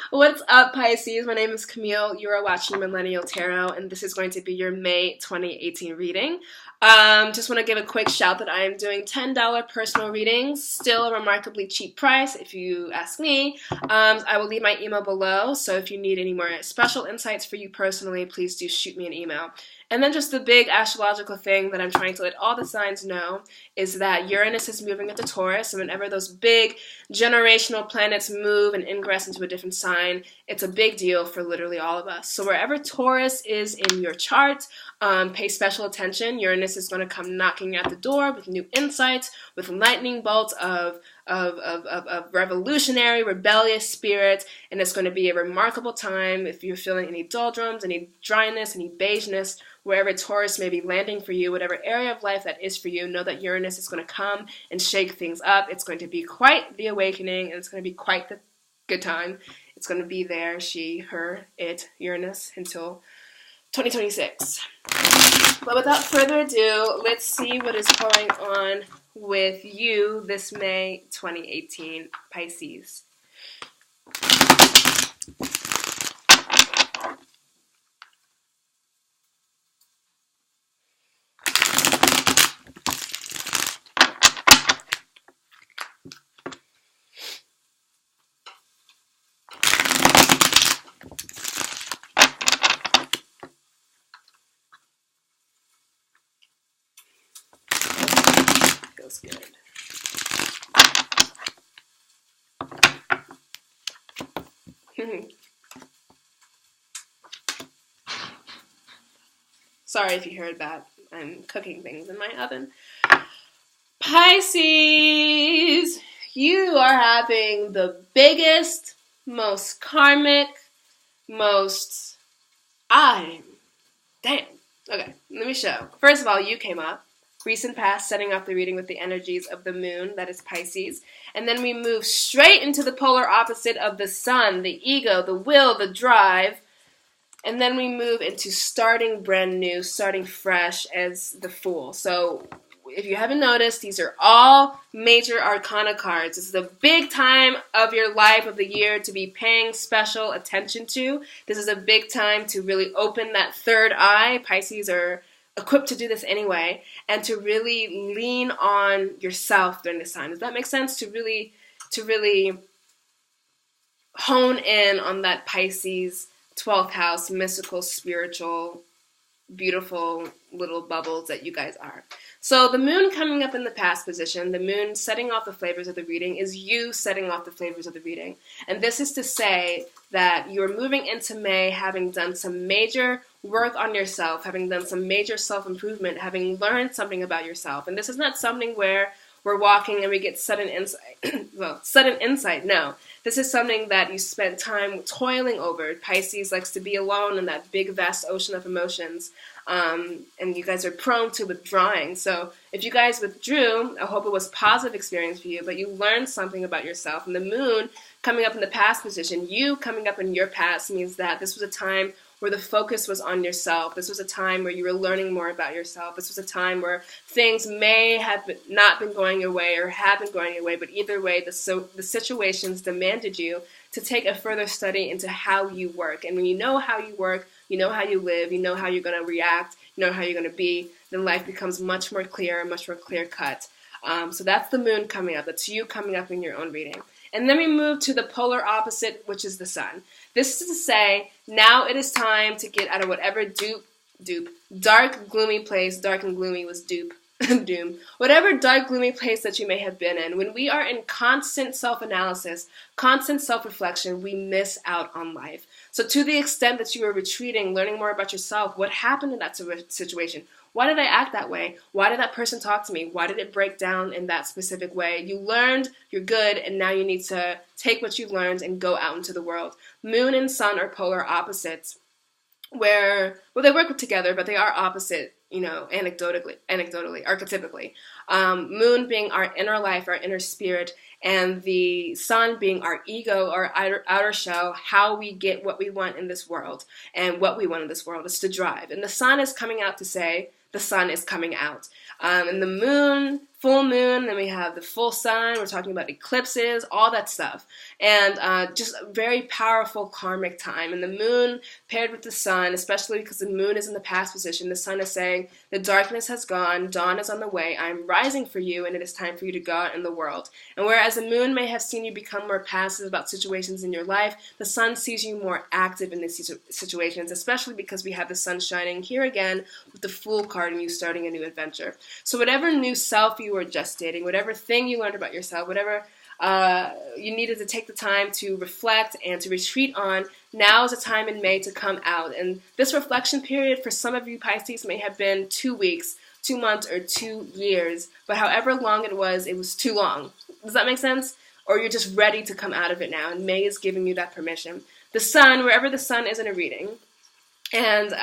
What's up, Pisces? My name is Camille. You are watching Millennial Tarot, and this is going to be your May 2018 reading. Just want to give a quick shout that I am doing $10 personal readings, still a remarkably cheap price if you ask me. I will leave my email below, so if you need any more special insights for you personally, please do shoot me an email. And then just the big astrological thing that I'm trying to let all the signs know is that Uranus is moving into Taurus, and whenever those big generational planets move and ingress into a different sign, it's a big deal for literally all of us. So wherever Taurus is in your chart, pay special attention. Uranus is going to come knocking at the door with new insights, with lightning bolts of revolutionary, rebellious spirit, and it's going to be a remarkable time. If you're feeling any doldrums, any dryness, any beigeness, wherever Taurus may be landing for you, whatever area of life that is for you, know that Uranus is going to come and shake things up. It's going to be quite the awakening, and it's going to be quite the good time. It's going to be there, she, her, it, Uranus, until 2026. But without further ado, let's see what is going on with you this May 2018, Pisces. Feels good. Sorry if you heard that. I'm cooking things in my oven. Pisces, you are having the biggest, most karmic, most... Damn. Okay, let me show. First of all, you came up. Recent past, setting off the reading with the energies of the moon, that is Pisces. And then we move straight into the polar opposite of the sun, the ego, the will, the drive. And then we move into starting brand new, starting fresh as the Fool. So if you haven't noticed, these are all major arcana cards. This is a big time of your life, of the year, to be paying special attention to. This is a big time to really open that third eye. Pisces are equipped to do this anyway, and to really lean on yourself during this time. Does that make sense? To really hone in on that Pisces 12th house, mystical, spiritual, beautiful little bubbles that you guys are. So the moon coming up in the past position, the moon setting off the flavors of the reading, is you setting off the flavors of the reading. And this is to say that you're moving into May having done some major work on yourself, having done some major self-improvement, having learned something about yourself. And this is not something where we're walking and we get sudden insight. Well, sudden insight, no. This is something that you spent time toiling over. Pisces likes to be alone in that big, vast ocean of emotions. And you guys are prone to withdrawing. So if you guys withdrew, I hope it was a positive experience for you, but you learned something about yourself. And the moon coming up in the past position, you coming up in your past, means that this was a time where the focus was on yourself. This was a time where you were learning more about yourself. This was a time where things may have not been going your way or have been going your way, but either way, the situations demanded you to take a further study into how you work. And when you know how you work, you know how you live, you know how you're going to react, you know how you're going to be, then life becomes much more clear, much more clear-cut. So that's the moon coming up. That's you coming up in your own reading. And then we move to the polar opposite, which is the sun. This is to say, now it is time to get out of whatever dark, gloomy place. Dark and gloomy was doom. Whatever dark, gloomy place that you may have been in. When we are in constant self-analysis, constant self-reflection, we miss out on life. So to the extent that you are retreating, learning more about yourself, what happened in that situation? Why did I act that way? Why did that person talk to me? Why did it break down in that specific way? You learned, you're good, and now you need to take what you've learned and go out into the world. Moon and sun are polar opposites, where, well, they work together, but they are opposite, anecdotally, archetypically. Moon being our inner life, our inner spirit, and the sun being our ego, our outer shell, how we get what we want in this world. And what we want in this world is to drive. And the sun is coming out to say, the sun is coming out. And the moon full moon, then we have the full sun, we're talking about eclipses, all that stuff. And just a very powerful karmic time. And the moon paired with the sun, especially because the moon is in the past position, the sun is saying, the darkness has gone, dawn is on the way, I am rising for you, and it is time for you to go out in the world. And whereas the moon may have seen you become more passive about situations in your life, the sun sees you more active in these situations, especially because we have the sun shining here again with the Fool card and you starting a new adventure. So whatever new self you were gestating, whatever thing you learned about yourself, whatever you needed to take the time to reflect and to retreat on, now is a time in May to come out. And this reflection period for some of you Pisces may have been 2 weeks, 2 months, or 2 years, but however long it was too long. Does that make sense? Or you're just ready to come out of it now, and May is giving you that permission. The sun, wherever the sun is in a reading, and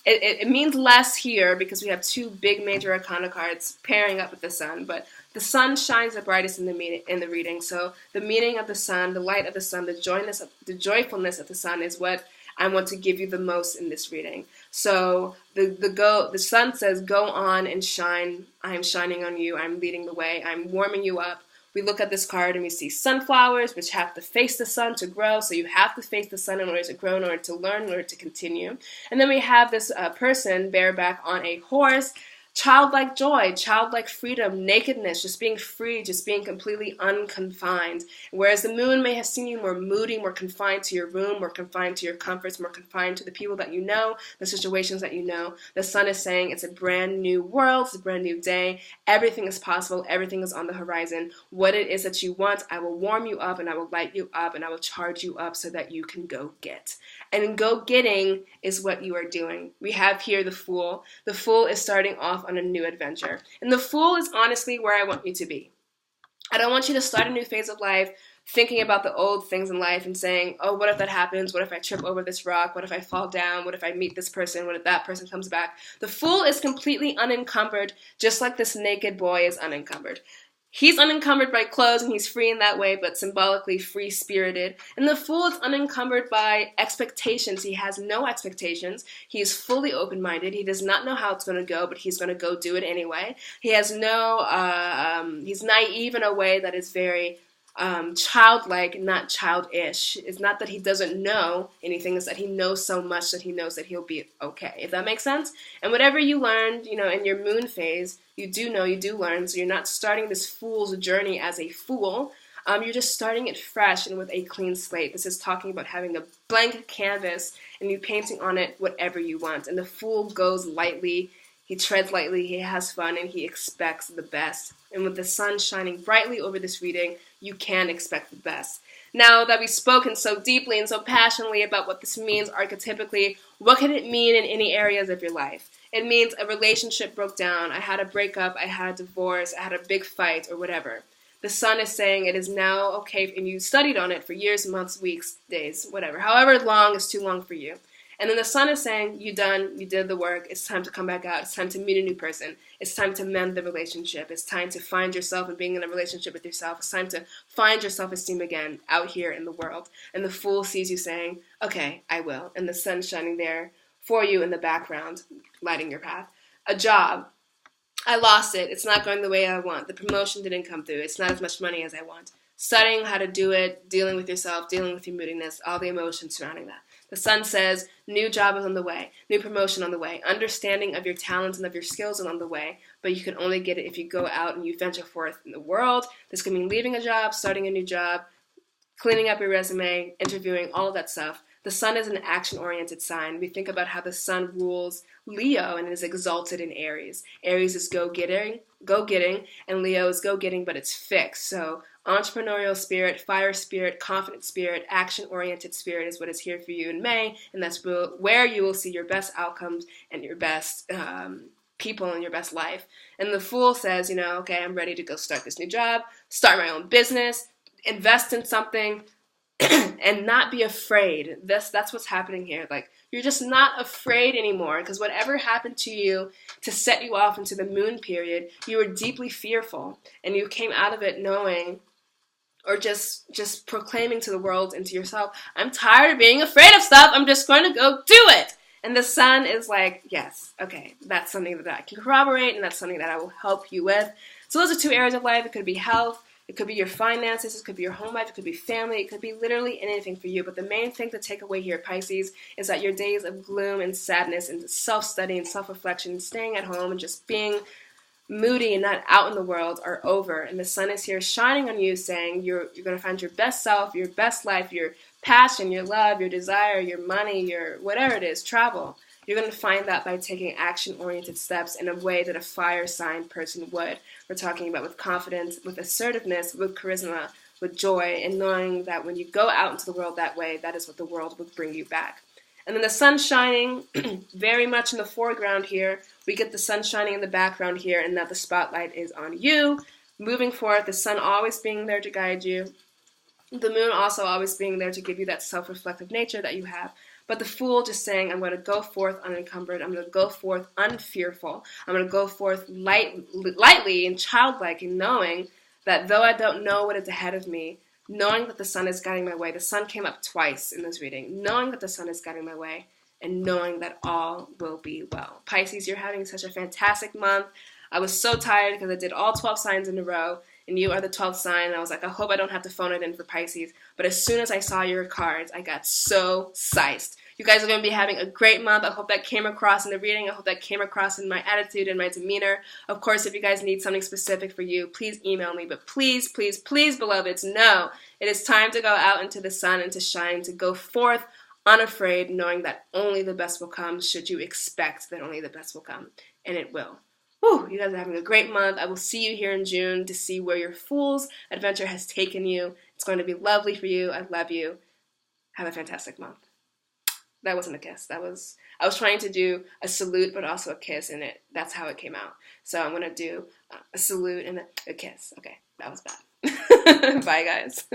it means less here because we have 2 big major arcana cards pairing up with the sun, but the sun shines the brightest in the reading. So the meaning of the sun, the light of the sun, the joyfulness of the sun is what I want to give you the most in this reading. So the sun says, go on and shine. I am shining on you. I'm leading the way. I'm warming you up. We look at this card and we see sunflowers, which have to face the sun to grow. So you have to face the sun in order to grow, in order to learn, in order to continue. And then we have this person bareback on a horse, childlike joy, childlike freedom, nakedness, just being free, just being completely unconfined. Whereas the moon may have seen you more moody, more confined to your room, more confined to your comforts, more confined to the people that you know, the situations that you know, the sun is saying it's a brand new world, it's a brand new day, everything is possible, everything is on the horizon. What it is that you want, I will warm you up and I will light you up and I will charge you up so that you can go get. And go-getting is what you are doing. We have here the Fool. The Fool is starting off on a new adventure. And the Fool is honestly where I want you to be. I don't want you to start a new phase of life thinking about the old things in life and saying, oh, what if that happens? What if I trip over this rock? What if I fall down? What if I meet this person? What if that person comes back? The Fool is completely unencumbered, just like this naked boy is unencumbered. He's unencumbered by clothes and he's free in that way, but symbolically free-spirited. And the Fool is unencumbered by expectations. He has no expectations. He is fully open-minded. He does not know how it's going to go, but he's going to go do it anyway. He has he's naive in a way that is very childlike, not childish. It's not that he doesn't know anything, it's that he knows so much that he knows that he'll be okay, if that makes sense. And whatever you learned, in your moon phase, you do know, you do learn, so you're not starting this fool's journey as a fool. You're just starting it fresh and with a clean slate. This is talking about having a blank canvas and you painting on it whatever you want. And the Fool goes lightly, he treads lightly, he has fun, and he expects the best. And with the sun shining brightly over this reading, you can expect the best. Now that we've spoken so deeply and so passionately about what this means archetypically, what can it mean in any areas of your life? It means a relationship broke down, I had a breakup, I had a divorce, I had a big fight, or whatever. The sun is saying it is now okay, and you studied on it for years, months, weeks, days, whatever. However long is too long for you. And then the sun is saying, you did the work, it's time to come back out, it's time to meet a new person, it's time to mend the relationship, it's time to find yourself and being in a relationship with yourself, it's time to find your self-esteem again out here in the world. And the Fool sees you saying, okay, I will. And the sun's shining there for you in the background, lighting your path. A job. I lost it, it's not going the way I want, the promotion didn't come through, it's not as much money as I want. Studying how to do it, dealing with yourself, dealing with your moodiness, all the emotions surrounding that. The sun says, new job is on the way, new promotion on the way, understanding of your talents and of your skills is on the way, but you can only get it if you go out and you venture forth in the world. This could mean leaving a job, starting a new job, cleaning up your resume, interviewing, all of that stuff. The sun is an action-oriented sign. We think about how the sun rules Leo and is exalted in Aries. Aries is go-getting, and Leo is go-getting, but it's fixed. So entrepreneurial spirit, fire spirit, confident spirit, action-oriented spirit is what is here for you in May, and that's where you will see your best outcomes and your best people in your best life. And the Fool says, okay, I'm ready to go start this new job, start my own business, invest in something, and not be afraid. That's what's happening here. Like, you're just not afraid anymore, because whatever happened to you to set you off into the moon period, you were deeply fearful, and you came out of it knowing, or just proclaiming to the world and to yourself, I'm tired of being afraid of stuff, I'm just going to go do it. And the sun is like, yes, okay, that's something that I can corroborate, and that's something that I will help you with. So those are 2 areas of life. It could be health, it could be your finances, it could be your home life, it could be family, it could be literally anything for you. But the main thing to take away here, Pisces, is that your days of gloom and sadness and self-study and self-reflection and staying at home and just being moody and not out in the world are over. And the sun is here shining on you, saying you're going to find your best self, your best life, your passion, your love, your desire, your money, your whatever it is, travel. You're going to find that by taking action-oriented steps in a way that a fire sign person would. We're talking about with confidence, with assertiveness, with charisma, with joy, and knowing that when you go out into the world that way, that is what the world will bring you back. And then the sun shining very much in the foreground here. We get the sun shining in the background here, and now the spotlight is on you. Moving forward, the sun always being there to guide you. The moon also always being there to give you that self-reflective nature that you have. But the Fool just saying, I'm going to go forth unencumbered. I'm going to go forth unfearful. I'm going to go forth lightly and childlike, and knowing that though I don't know what is ahead of me, knowing that the sun is guiding my way. The sun came up twice in this reading. Knowing that the sun is guiding my way, and knowing that all will be well. Pisces, you're having such a fantastic month. I was so tired because I did all 12 signs in a row, and you are the 12th sign, and I was like, I hope I don't have to phone it in for Pisces. But as soon as I saw your cards, I got so psyched. You guys are going to be having a great month. I hope that came across in the reading. I hope that came across in my attitude and my demeanor. Of course, if you guys need something specific for you, please email me. But please, please, please, beloveds, know it is time to go out into the sun and to shine, to go forth unafraid, knowing that only the best will come, should you expect that only the best will come. And it will. Whew, you guys are having a great month. I will see you here in June to see where your Fool's adventure has taken you. It's going to be lovely for you. I love you. Have a fantastic month. That wasn't a kiss. I was trying to do a salute, but also a kiss, and that's how it came out. So I'm going to do a salute and a kiss. Okay, that was bad. Bye, guys.